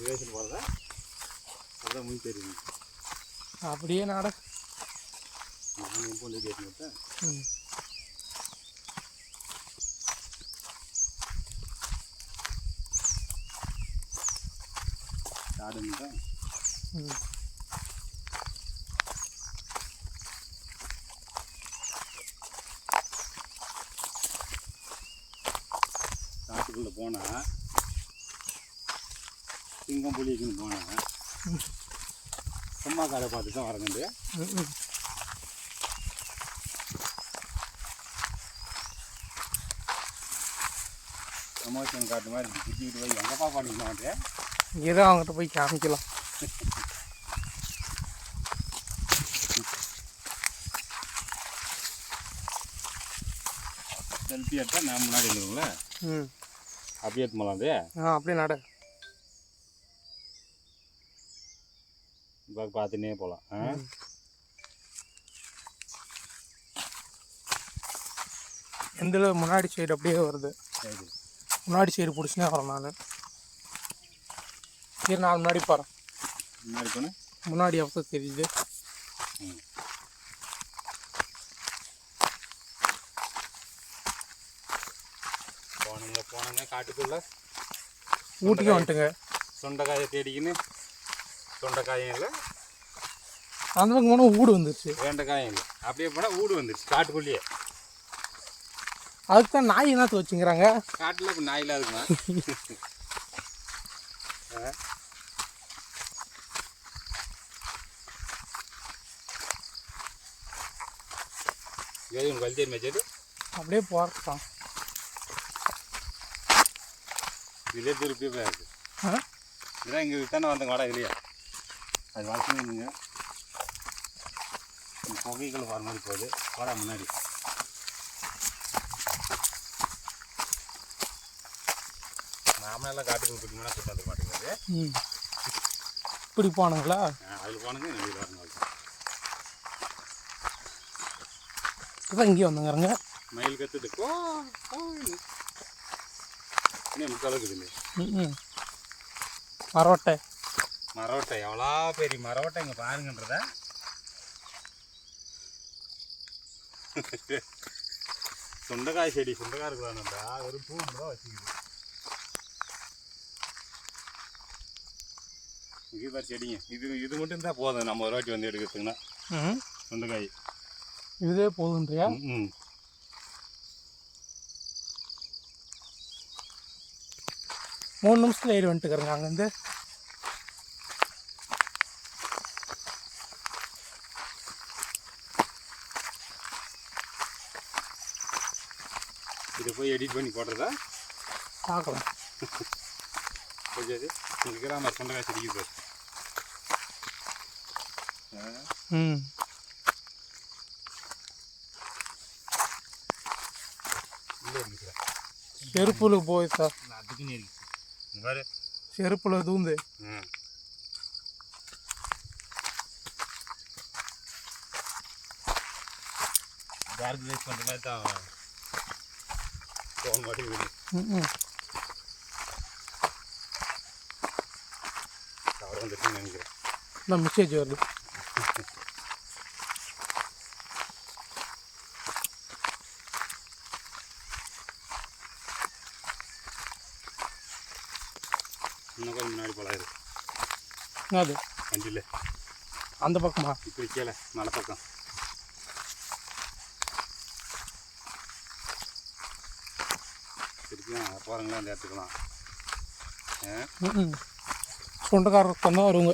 ரிவேஷன் போகிறதா அதுதான் முன் தெரியும் அப்படியே நாட நான் போல கேட்டேன் ஆடுங்க காட்டுக்குள்ளே போனால் சிங்கம் புலிக்குன்னு போனேன் சும்மா காரை பார்த்து தான் வரங்கண்டு எமோஷன் காட்டு மாதிரி திட்டிக்கிட்டு போய் எங்கப்பா பண்ணிக்க மாட்டேன் ஏதோ அவங்ககிட்ட போய் காமிக்கலாம் செல்ஃபி எடுத்தால் நான் முன்னாடி இருந்துங்களே அப்படியே எடுத்து போகலாண்டே அப்படியே நட இப்போ பார்த்துனே போகலாம் எந்த முன்னாடி சைடு அப்படியே வருது சரி முன்னாடி சைடு பிடிச்சினே வரேன் நான் சரி நான் முன்னாடி போகிறேன் முன்னாடி போனேன் முன்னாடி அப்போ தெரியுது போனங்க காட்டுக்குள்ளே ஊட்டிக்கு வந்துட்டுங்க சொண்டைக்காயை தேடிக்கின்னு சொண்டைக்காயும் இல்லை அந்த பக்கம் போனால் ஊடு வந்துருச்சு வெண்டைக்காயும் இல்லை அப்படியே போனால் ஊடு வந்துருச்சு காட்டுக்குள்ளேயே அதுக்கு தான் நாய் என்னத்து வச்சுங்கிறாங்க காட்டில் இப்போ நாயெல்லாம் இருக்குமா எது உங்கள் கல்ச்சர் மேய்ச்சது அப்படியே போகிறதான் இதே திருப்பி போய் இருக்குது இதான் இங்கே தானே வந்தங்க வாடா இல்லையா அது வளர்த்துங்க புகைகள் வர மாதிரி போகுது வாடா முன்னாடி நாமெல்லாம் காட்டுக்கு பிடிக்கணும்னா சுத்தாத மாட்டேங்கிறது இப்படி போனாங்களா அதில் போனது நம்பியில் வரணும் அதான் இங்கேயே வந்தாங்கிறங்க மயில் கற்றுட்டு இன்னும் முக்காலுக்கு இல்லை மரவட்டை மரவட்டை எவ்வளோ பெரிய மரவட்டை இங்கே பாருங்கன்றத சுண்டைக்காய் செடி சுண்டைக்காய் இருக்கலாம்டா வெறும் பூ தான் வச்சுக்குது இங்கே பாரு செடிங்க இது மட்டும் இருந்தால் போதும் நம்ம ஒரு வாட்டி வந்து எடுக்கிறதுக்குன்னா சுண்டைக்காய் இதே போதுன்றியா ம் 3 நிமிஷத்தில் ஏறி வந்துட்டுக்கிறேங்க அங்கேருந்து இதை போய் எடிட் பண்ணி போடுறதா பார்க்கலாம் கொஞ்சம் இங்கே கிராம சொந்தக்காய் செடிக்கு செருப்புல போய் சார் அதுக்குன்னு இருக்கு பாரு செருப்புல தூந்து டார்க் ரைஸ் பண்ணுற மாதிரி தான் போக மாட்டேங்குது அவ்வளோ வந்துட்டு நினைக்கிறேன் நான் மெசேஜ் வருது இன்னும் கொஞ்சம் முன்னாடி போல இருக்கு அது வண்டியில் அந்த பக்கமா இப்படி கீழே மலை பக்கம் திருப்பியும் போகிறவங்களா அந்த இடத்துக்கலாம் சொந்தக்காரருக்கு தான் வருவாங்க